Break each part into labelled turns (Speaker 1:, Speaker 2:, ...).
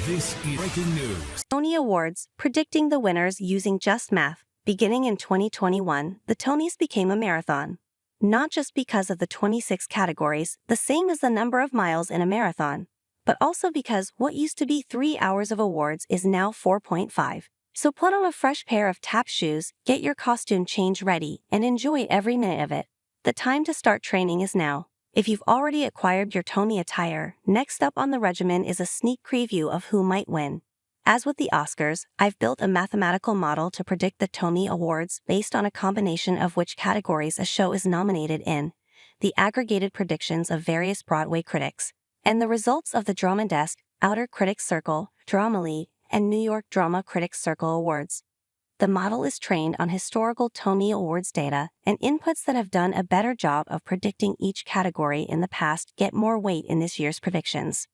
Speaker 1: This is breaking news.
Speaker 2: Tony Awards, predicting the winners using just math. Beginning in 2021, the Tonys became a marathon. Not just because of the 26 categories, the same as the number of miles in a marathon, but also because what used to be 3 hours of awards is now 4.5. So put on a fresh pair of tap shoes, get your costume change ready, and enjoy every minute of it. The time to start training is now. If you've already acquired your Tony attire, next up on the regimen is a sneak preview of who might win. As with the Oscars, I've built a mathematical model to predict the Tony Awards based on a combination of which categories a show is nominated in, the aggregated predictions of various Broadway critics, and the results of the Drama Desk, Outer Critics Circle, Drama League, and New York Drama Critics Circle Awards. The model is trained on historical Tony Awards data, and inputs that have done a better job of predicting each category in the past get more weight in this year's predictions.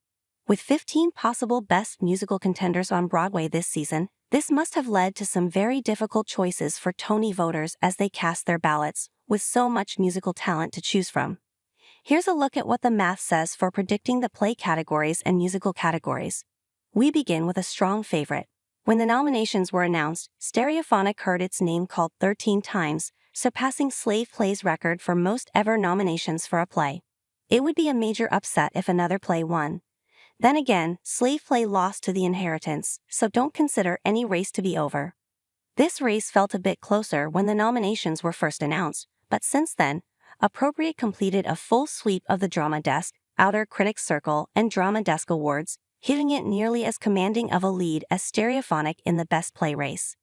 Speaker 2: With 15 possible best musical contenders on Broadway this season, this must have led to some very difficult choices for Tony voters as they cast their ballots, with so much musical talent to choose from. Here's a look at what the math says for predicting the play categories and musical categories. We begin with a strong favorite. When the nominations were announced, Stereophonic heard its name called 13 times, surpassing Slave Play's record for most ever nominations for a play. It would be a major upset if another play won. Then again, Slave Play lost to The Inheritance, so don't consider any race to be over. This race felt a bit closer when the nominations were first announced, but since then, Appropriate completed a full sweep of the Drama Desk, Outer Critics Circle, and Drama Desk Awards, giving it nearly as commanding of a lead as Stereophonic in the Best Play race.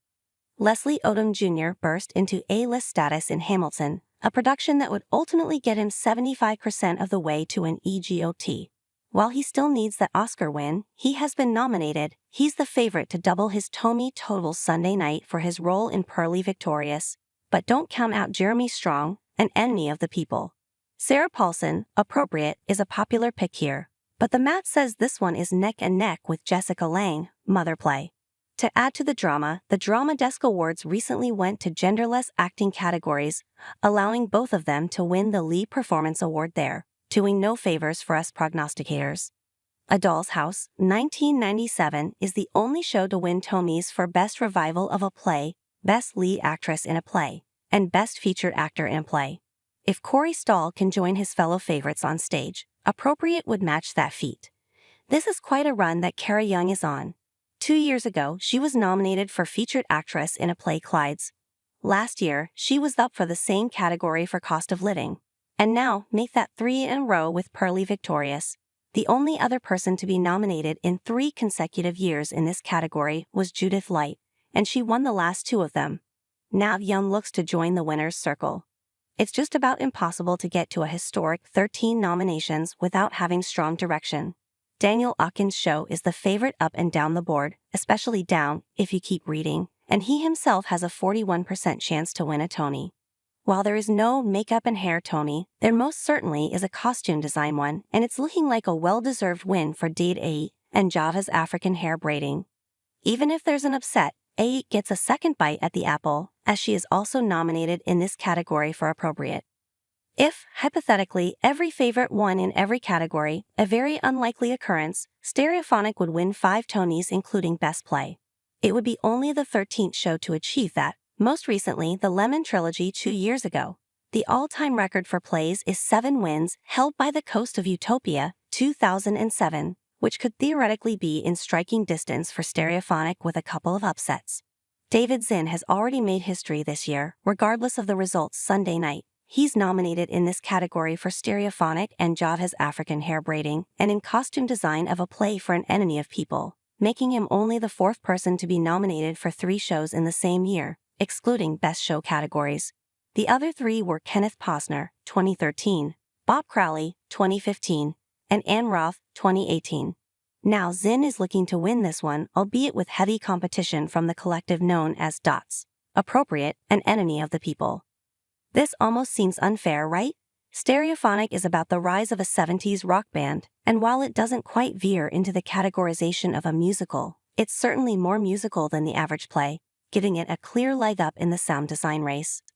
Speaker 2: Leslie Odom Jr. burst into A-list status in Hamilton, a production that would ultimately get him 75% of the way to an EGOT. While he still needs that Oscar win, he has been nominated. He's the favorite to double his Tony total Sunday night for his role in Purlie Victorious. But don't count out Jeremy Strong, an enemy of the people. Sarah Paulson, Appropriate, is a popular pick here. But the math says this one is neck and neck with Jessica Lange, Mother Play. To add to the Drama Desk Awards recently went to genderless acting categories, allowing both of them to win the Lead Performance Award there, doing no favors for us prognosticators. A Doll's House, 1997, is the only show to win Tonys for Best Revival of a Play, Best Lead Actress in a Play, and Best Featured Actor in a Play. If Corey Stoll can join his fellow favorites on stage, Appropriate would match that feat. This is quite a run that Cara Young is on. 2 years ago, she was nominated for Featured Actress in a Play Clydes. Last year, she was up for the same category for Cost of Living. And now, make that 3 in a row with Purlie Victorious. The only other person to be nominated in 3 consecutive years in this category was Judith Light, and she won the last 2 of them. Now Young looks to join the winner's circle. It's just about impossible to get to a historic 13 nominations without having strong direction. Daniel Aukin's show is the favorite up and down the board, especially down, if you keep reading, and he himself has a 41% chance to win a Tony. While there is no makeup and hair Tony, there most certainly is a costume design one, and it's looking like a well-deserved win for Dade A and Java's African hair braiding. Even if there's an upset, A gets a second bite at the apple, as she is also nominated in this category for Appropriate. If, hypothetically, every favorite won in every category, a very unlikely occurrence, Stereophonic would win 5 Tonys including Best Play. It would be only the 13th show to achieve that, most recently the Lemon Trilogy 2 years ago. The all-time record for plays is 7 wins, held by The Coast of Utopia, 2007, which could theoretically be in striking distance for Stereophonic with a couple of upsets. David Zinn has already made history this year, regardless of the results Sunday night. He's nominated in this category for Stereophonic and Java's African hair braiding, and in costume design of a play for An Enemy of People, making him only the 4th person to be nominated for 3 shows in the same year, excluding Best Show categories. The other 3 were Kenneth Posner, 2013, Bob Crowley, 2015, and Ann Roth, 2018. Now Zinn is looking to win this one, albeit with heavy competition from the collective known as DOTS, Appropriate, An Enemy of the People. This almost seems unfair, right? Stereophonic is about the rise of a 70s rock band, and while it doesn't quite veer into the categorization of a musical, it's certainly more musical than the average play, giving it a clear leg up in the sound design race.